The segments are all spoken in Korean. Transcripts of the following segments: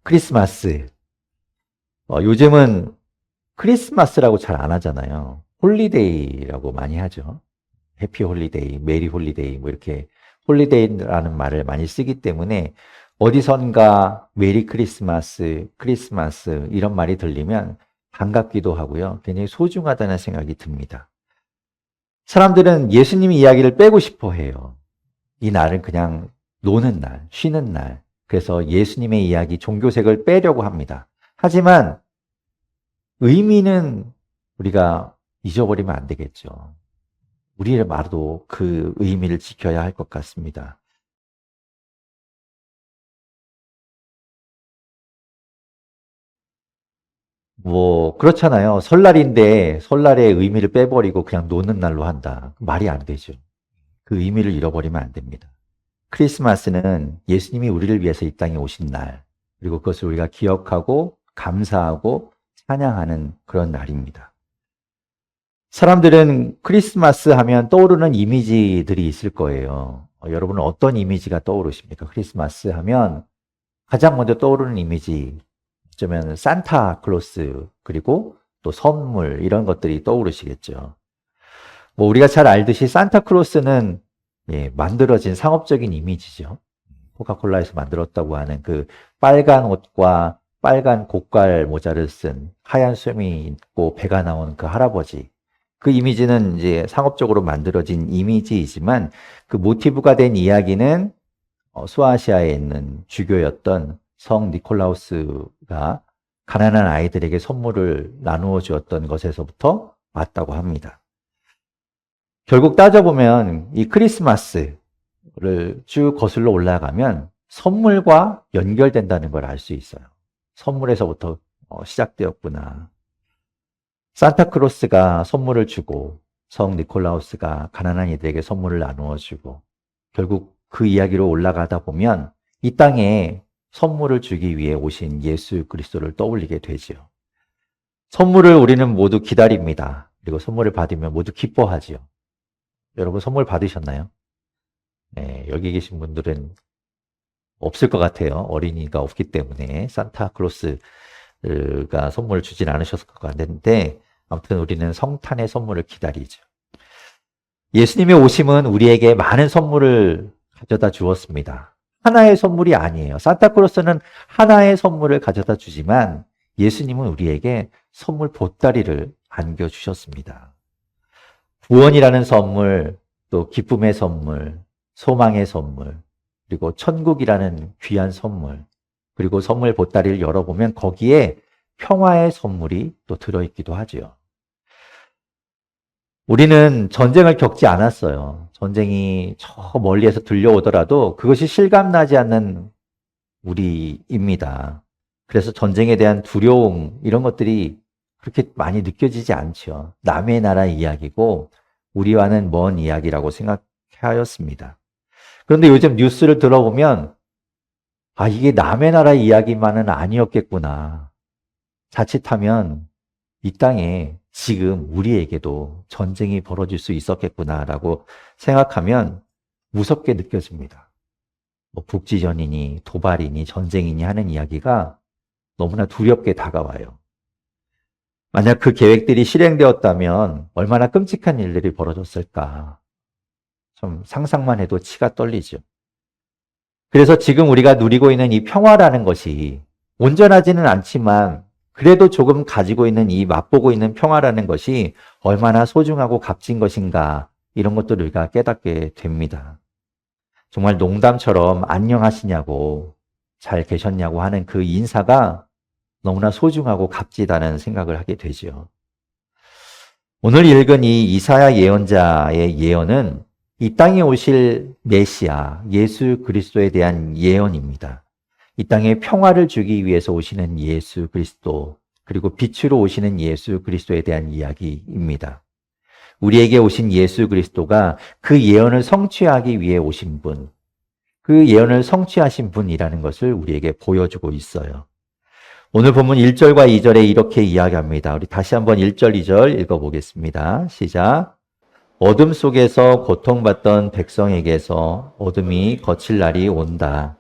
크리스마스. 요즘은 크리스마스라고 잘 안 하잖아요. 홀리데이라고 많이 하죠. 해피 홀리데이, 메리 홀리데이, 뭐 이렇게 홀리데이라는 말을 많이 쓰기 때문에 어디선가 메리 크리스마스, 크리스마스 이런 말이 들리면 반갑기도 하고요. 굉장히 소중하다는 생각이 듭니다. 사람들은 예수님의 이야기를 빼고 싶어 해요. 이 날은 그냥 노는 날, 쉬는 날. 그래서 예수님의 이야기, 종교색을 빼려고 합니다. 하지만 의미는 우리가 잊어버리면 안 되겠죠. 우리의 말도 그 의미를 지켜야 할 것 같습니다. 뭐 그렇잖아요. 설날인데 설날의 의미를 빼버리고 그냥 노는 날로 한다. 말이 안 되죠. 그 의미를 잃어버리면 안 됩니다. 크리스마스는 예수님이 우리를 위해서 이 땅에 오신 날, 그리고 그것을 우리가 기억하고 감사하고 찬양하는 그런 날입니다. 사람들은 크리스마스 하면 떠오르는 이미지들이 있을 거예요. 여러분은 어떤 이미지가 떠오르십니까? 크리스마스 하면 가장 먼저 떠오르는 이미지, 어쩌면 산타클로스, 그리고 또 선물, 이런 것들이 떠오르시겠죠. 뭐 우리가 잘 알듯이 산타클로스는 만들어진 상업적인 이미지죠. 코카콜라에서 만들었다고 하는 그 빨간 옷과 빨간 고깔 모자를 쓴 하얀 수염이 있고 배가 나온 그 할아버지. 그 이미지는 이제 상업적으로 만들어진 이미지이지만 그 모티브가 된 이야기는 소아시아에 있는 주교였던 성 니콜라우스가 가난한 아이들에게 선물을 나누어 주었던 것에서부터 왔다고 합니다. 결국 따져보면 이 크리스마스를 쭉 거슬러 올라가면 선물과 연결된다는 걸 알 수 있어요. 선물에서부터 시작되었구나. 산타크로스가 선물을 주고 성 니콜라우스가 가난한 이들에게 선물을 나누어 주고 결국 그 이야기로 올라가다 보면 이 땅에 선물을 주기 위해 오신 예수 그리스도를 떠올리게 되지요. 선물을 우리는 모두 기다립니다. 그리고 선물을 받으면 모두 기뻐하지요. 여러분 선물 받으셨나요? 네, 여기 계신 분들은 없을 것 같아요. 어린이가 없기 때문에 산타클로스가 선물을 주진 않으셨을 것 같은데 아무튼 우리는 성탄의 선물을 기다리죠. 예수님의 오심은 우리에게 많은 선물을 가져다 주었습니다. 하나의 선물이 아니에요. 산타클로스는 하나의 선물을 가져다 주지만 예수님은 우리에게 선물 보따리를 안겨주셨습니다. 구원이라는 선물, 또 기쁨의 선물, 소망의 선물, 그리고 천국이라는 귀한 선물, 그리고 선물 보따리를 열어보면 거기에 평화의 선물이 또 들어있기도 하지요. 우리는 전쟁을 겪지 않았어요. 전쟁이 저 멀리에서 들려오더라도 그것이 실감나지 않는 우리입니다. 그래서 전쟁에 대한 두려움, 이런 것들이 그렇게 많이 느껴지지 않죠. 남의 나라 이야기고 우리와는 먼 이야기라고 생각하였습니다. 그런데 요즘 뉴스를 들어보면 이게 남의 나라 이야기만은 아니었겠구나. 자칫하면 이 땅에 지금 우리에게도 전쟁이 벌어질 수 있었겠구나라고 생각하면 무섭게 느껴집니다. 뭐 국지전이니 도발이니 전쟁이니 하는 이야기가 너무나 두렵게 다가와요. 만약 그 계획들이 실행되었다면 얼마나 끔찍한 일들이 벌어졌을까. 좀 상상만 해도 치가 떨리죠. 그래서 지금 우리가 누리고 있는 이 평화라는 것이 온전하지는 않지만 그래도 조금 가지고 있는 이 맛보고 있는 평화라는 것이 얼마나 소중하고 값진 것인가, 이런 것들을 우리가 깨닫게 됩니다. 정말 농담처럼 안녕하시냐고, 잘 계셨냐고 하는 그 인사가 너무나 소중하고 값지다는 생각을 하게 되죠. 오늘 읽은 이 이사야 예언자의 예언은 이 땅에 오실 메시아 예수 그리스도에 대한 예언입니다. 이 땅에 평화를 주기 위해서 오시는 예수 그리스도, 그리고 빛으로 오시는 예수 그리스도에 대한 이야기입니다. 우리에게 오신 예수 그리스도가 그 예언을 성취하기 위해 오신 분, 그 예언을 성취하신 분이라는 것을 우리에게 보여주고 있어요. 오늘 본문 1절과 2절에 이렇게 이야기합니다. 우리 다시 한번 1절, 2절 읽어보겠습니다. 시작. 어둠 속에서 고통받던 백성에게서 어둠이 거칠 날이 온다.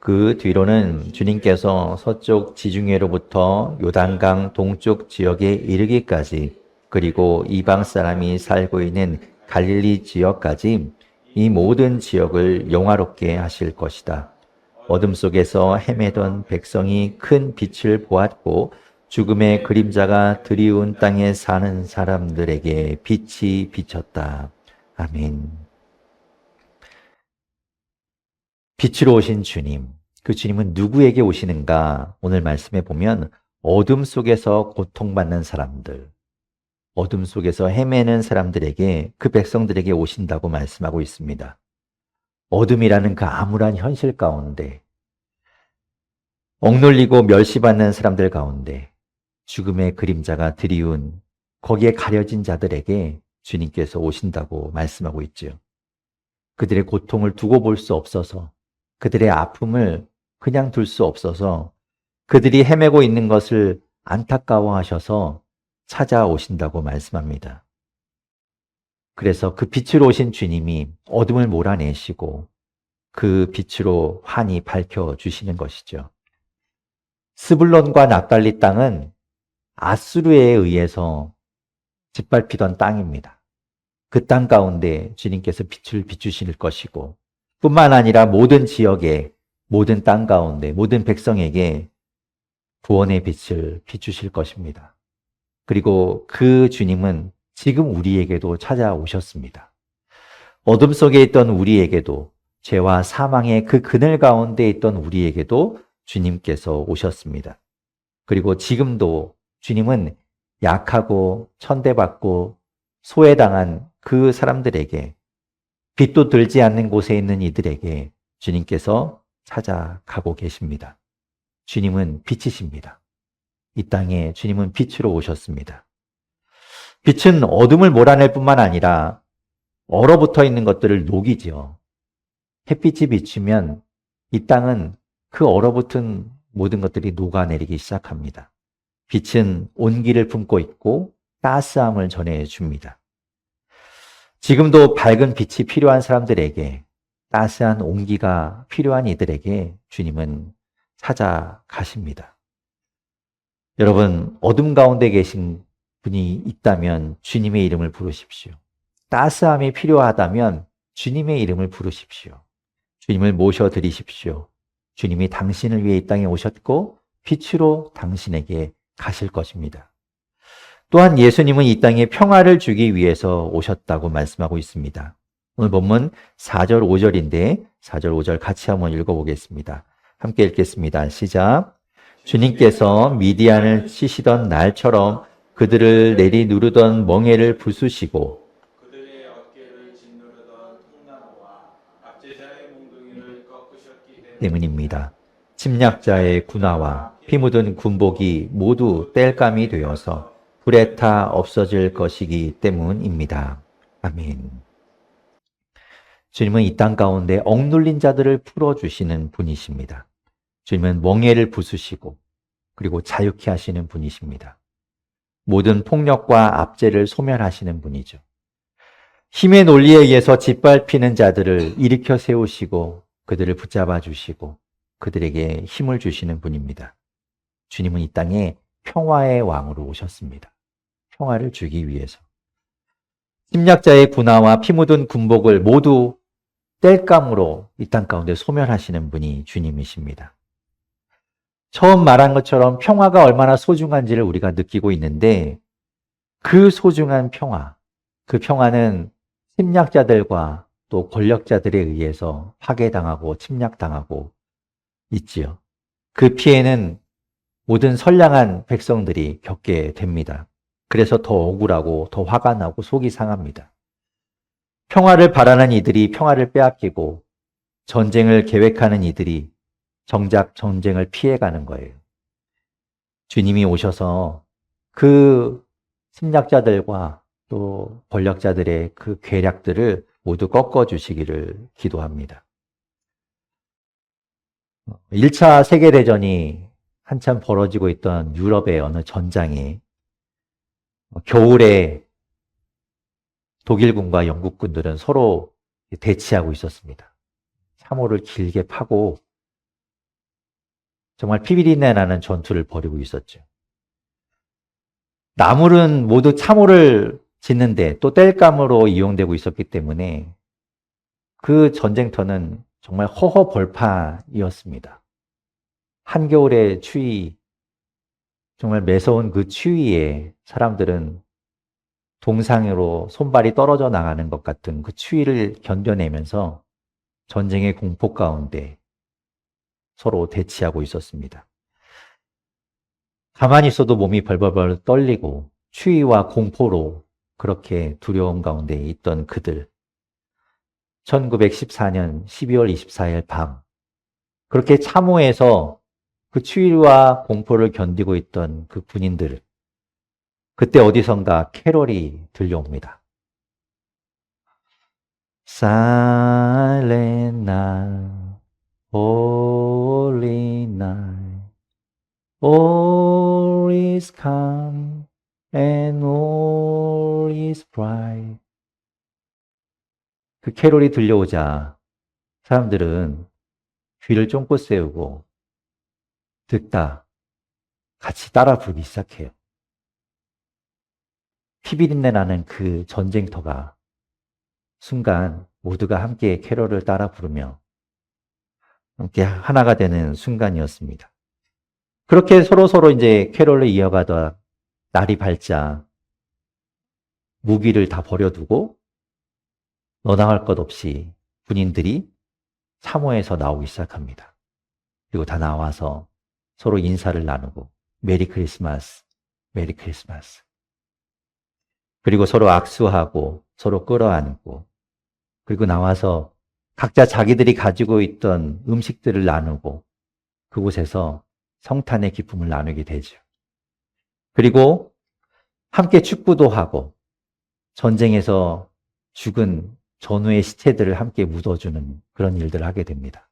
그 뒤로는 주님께서 서쪽 지중해로부터 요단강 동쪽 지역에 이르기까지 그리고 이방 사람이 살고 있는 갈릴리 지역까지 이 모든 지역을 영화롭게 하실 것이다. 어둠 속에서 헤매던 백성이 큰 빛을 보았고 죽음의 그림자가 드리운 땅에 사는 사람들에게 빛이 비쳤다. 아멘. 빛으로 오신 주님, 그 주님은 누구에게 오시는가? 오늘 말씀에 보면 어둠 속에서 고통받는 사람들, 어둠 속에서 헤매는 사람들에게, 그 백성들에게 오신다고 말씀하고 있습니다. 어둠이라는 그 암울한 현실 가운데, 억눌리고 멸시받는 사람들 가운데 죽음의 그림자가 드리운 거기에 가려진 자들에게 주님께서 오신다고 말씀하고 있죠. 그들의 고통을 두고 볼 수 없어서, 그들의 아픔을 그냥 둘 수 없어서, 그들이 헤매고 있는 것을 안타까워하셔서 찾아오신다고 말씀합니다. 그래서 그 빛으로 오신 주님이 어둠을 몰아내시고 그 빛으로 환히 밝혀주시는 것이죠. 스불론과 납달리 땅은 아수르에 의해서 짓밟히던 땅입니다. 그 땅 가운데 주님께서 빛을 비추실 것이고 뿐만 아니라 모든 지역에, 모든 땅 가운데, 모든 백성에게 구원의 빛을 비추실 것입니다. 그리고 그 주님은 지금 우리에게도 찾아오셨습니다. 어둠 속에 있던 우리에게도, 죄와 사망의 그 그늘 가운데 있던 우리에게도 주님께서 오셨습니다. 그리고 지금도 주님은 약하고 천대받고 소외당한 그 사람들에게, 빛도 들지 않는 곳에 있는 이들에게 주님께서 찾아가고 계십니다. 주님은 빛이십니다. 이 땅에 주님은 빛으로 오셨습니다. 빛은 어둠을 몰아낼 뿐만 아니라 얼어붙어 있는 것들을 녹이죠. 햇빛이 비추면 이 땅은 그 얼어붙은 모든 것들이 녹아내리기 시작합니다. 빛은 온기를 품고 있고 따스함을 전해줍니다. 지금도 밝은 빛이 필요한 사람들에게, 따스한 온기가 필요한 이들에게 주님은 찾아가십니다. 여러분, 어둠 가운데 계신 분이 있다면 주님의 이름을 부르십시오. 따스함이 필요하다면 주님의 이름을 부르십시오. 주님을 모셔드리십시오. 주님이 당신을 위해 이 땅에 오셨고 빛으로 당신에게 가실 것입니다. 또한 예수님은 이 땅에 평화를 주기 위해서 오셨다고 말씀하고 있습니다. 오늘 본문 4절 5절인데 4절 5절 같이 한번 읽어보겠습니다. 함께 읽겠습니다. 시작. 주님께서 미디안을 치시던 날처럼 그들을 내리누르던 멍에를 부수시고 그들의 어깨를 짓누르던 통나무와 압제자의 몽둥이를 꺾으셨기 때문입니다. 침략자의 군화와 피 묻은 군복이 모두 땔감이 되어서 불에 타 없어질 것이기 때문입니다. 아멘. 주님은 이 땅 가운데 억눌린 자들을 풀어주시는 분이십니다. 주님은 멍에를 부수시고 그리고 자유케 하시는 분이십니다. 모든 폭력과 압제를 소멸하시는 분이죠. 힘의 논리에 의해서 짓밟히는 자들을 일으켜 세우시고 그들을 붙잡아 주시고 그들에게 힘을 주시는 분입니다. 주님은 이 땅에 평화의 왕으로 오셨습니다. 평화를 주기 위해서. 침략자의 군화와 피 묻은 군복을 모두 땔감으로 이 땅 가운데 소멸하시는 분이 주님이십니다. 처음 말한 것처럼 평화가 얼마나 소중한지를 우리가 느끼고 있는데 그 소중한 평화, 그 평화는 침략자들과 또 권력자들에 의해서 파괴당하고 침략당하고 있지요. 그 피해는 모든 선량한 백성들이 겪게 됩니다. 그래서 더 억울하고 더 화가 나고 속이 상합니다. 평화를 바라는 이들이 평화를 빼앗기고 전쟁을 계획하는 이들이 정작 전쟁을 피해가는 거예요. 주님이 오셔서 그 침략자들과 또 권력자들의 그 계략들을 모두 꺾어주시기를 기도합니다. 1차 세계대전이 한참 벌어지고 있던 유럽의 어느 전장에 겨울에 독일군과 영국군들은 서로 대치하고 있었습니다. 참호를 길게 파고 정말 피비린내나는 전투를 벌이고 있었죠. 나물은 모두 참호를 짓는데 또 땔감으로 이용되고 있었기 때문에 그 전쟁터는 정말 허허벌판이었습니다. 한겨울의 추위, 정말 매서운 그 추위에 사람들은 동상으로 손발이 떨어져 나가는 것 같은 그 추위를 견뎌내면서 전쟁의 공포 가운데 서로 대치하고 있었습니다. 가만히 있어도 몸이 벌벌벌 떨리고 추위와 공포로 그렇게 두려움 가운데 있던 그들. 1914년 12월 24일 밤, 그렇게 참호에서 그 추위와 공포를 견디고 있던 그 군인들, 그때 어디선가 캐롤이 들려옵니다. Silent night, holy night, all is calm and all is bright. 그 캐롤이 들려오자 사람들은 귀를 쫑긋 세우고 듣다 같이 따라 부르기 시작해요. 피비린내 나는 그 전쟁터가 순간 모두가 함께 캐롤을 따라 부르며 함께 하나가 되는 순간이었습니다. 그렇게 서로 이제 캐롤을 이어가다 날이 밝자 무기를 다 버려두고 너나 할 것 없이 군인들이 참호에서 나오기 시작합니다. 그리고 다 나와서 서로 인사를 나누고 메리 크리스마스, 메리 크리스마스. 그리고 서로 악수하고 서로 끌어안고 그리고 나와서 각자 자기들이 가지고 있던 음식들을 나누고 그곳에서 성탄의 기쁨을 나누게 되죠. 그리고 함께 축구도 하고 전쟁에서 죽은 전우의 시체들을 함께 묻어주는 그런 일들을 하게 됩니다.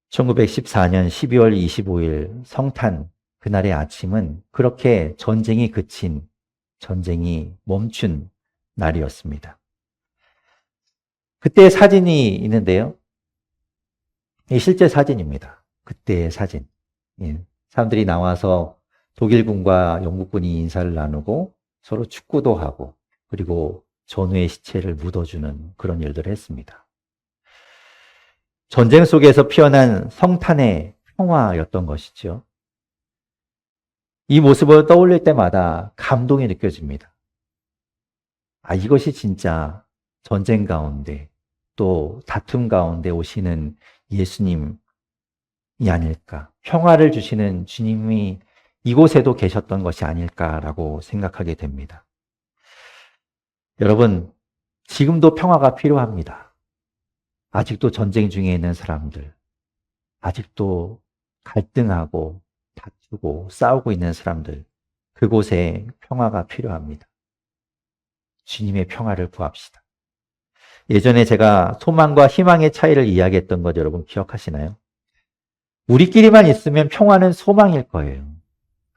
1914년 12월 25일 성탄 그날의 아침은 그렇게 전쟁이 그친, 전쟁이 멈춘 날이었습니다. 그때의 사진이 있는데요. 이 실제 사진입니다. 그때의 사진. 사람들이 나와서 독일군과 영국군이 인사를 나누고 서로 축구도 하고 그리고 전우의 시체를 묻어주는 그런 일들을 했습니다. 전쟁 속에서 피어난 성탄의 평화였던 것이죠. 이 모습을 떠올릴 때마다 감동이 느껴집니다. 이것이 진짜 전쟁 가운데 또 다툼 가운데 오시는 예수님이 아닐까. 평화를 주시는 주님이 이곳에도 계셨던 것이 아닐까라고 생각하게 됩니다. 여러분, 지금도 평화가 필요합니다. 아직도 전쟁 중에 있는 사람들, 아직도 갈등하고 다투고 싸우고 있는 사람들, 그곳에 평화가 필요합니다. 주님의 평화를 구합시다. 예전에 제가 소망과 희망의 차이를 이야기했던 것 여러분 기억하시나요? 우리끼리만 있으면 평화는 소망일 거예요.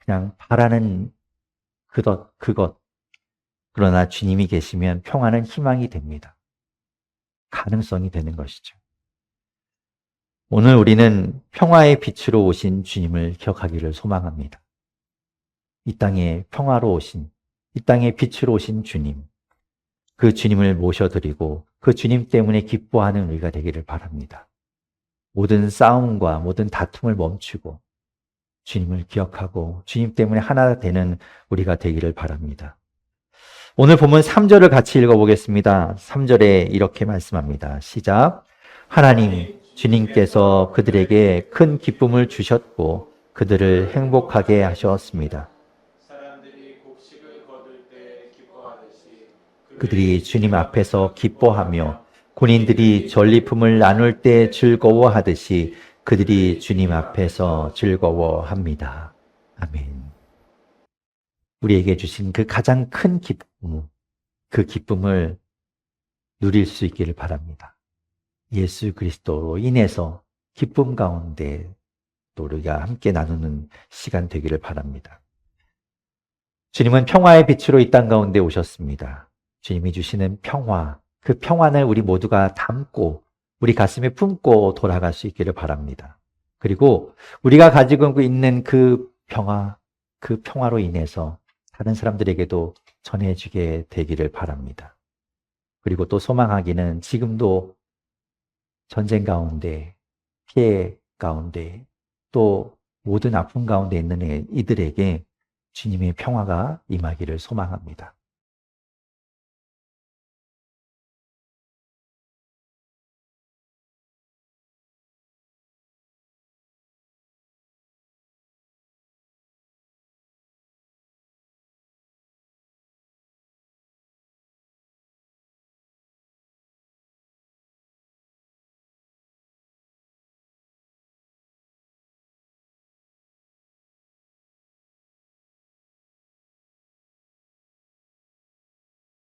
그냥 바라는 그것. 그러나 주님이 계시면 평화는 희망이 됩니다. 가능성이 되는 것이죠. 오늘 우리는 평화의 빛으로 오신 주님을 기억하기를 소망합니다. 이 땅에 평화로 오신, 이 땅에 빛으로 오신 주님, 그 주님을 모셔드리고 그 주님 때문에 기뻐하는 우리가 되기를 바랍니다. 모든 싸움과 모든 다툼을 멈추고 주님을 기억하고 주님 때문에 하나 되는 우리가 되기를 바랍니다. 오늘 본문 3절을 같이 읽어보겠습니다. 3절에 이렇게 말씀합니다. 시작. 하나님, 주님께서 그들에게 큰 기쁨을 주셨고 그들을 행복하게 하셨습니다. 사람들이 곡식을 거둘 때 기뻐하듯이 그들이 주님 앞에서 기뻐하며 군인들이 전리품을 나눌 때 즐거워하듯이 그들이 주님 앞에서 즐거워합니다. 아멘. 우리에게 주신 그 가장 큰 기쁨, 그 기쁨을 누릴 수 있기를 바랍니다. 예수 그리스도로 인해서 기쁨 가운데 또 우리가 함께 나누는 시간 되기를 바랍니다. 주님은 평화의 빛으로 이 땅 가운데 오셨습니다. 주님이 주시는 평화, 그 평안을 우리 모두가 담고 우리 가슴에 품고 돌아갈 수 있기를 바랍니다. 그리고 우리가 가지고 있는 그 평화, 그 평화로 인해서 다른 사람들에게도 전해지게 되기를 바랍니다. 그리고 또 소망하기는 지금도 전쟁 가운데, 피해 가운데, 또 모든 아픔 가운데 있는 이들에게 주님의 평화가 임하기를 소망합니다.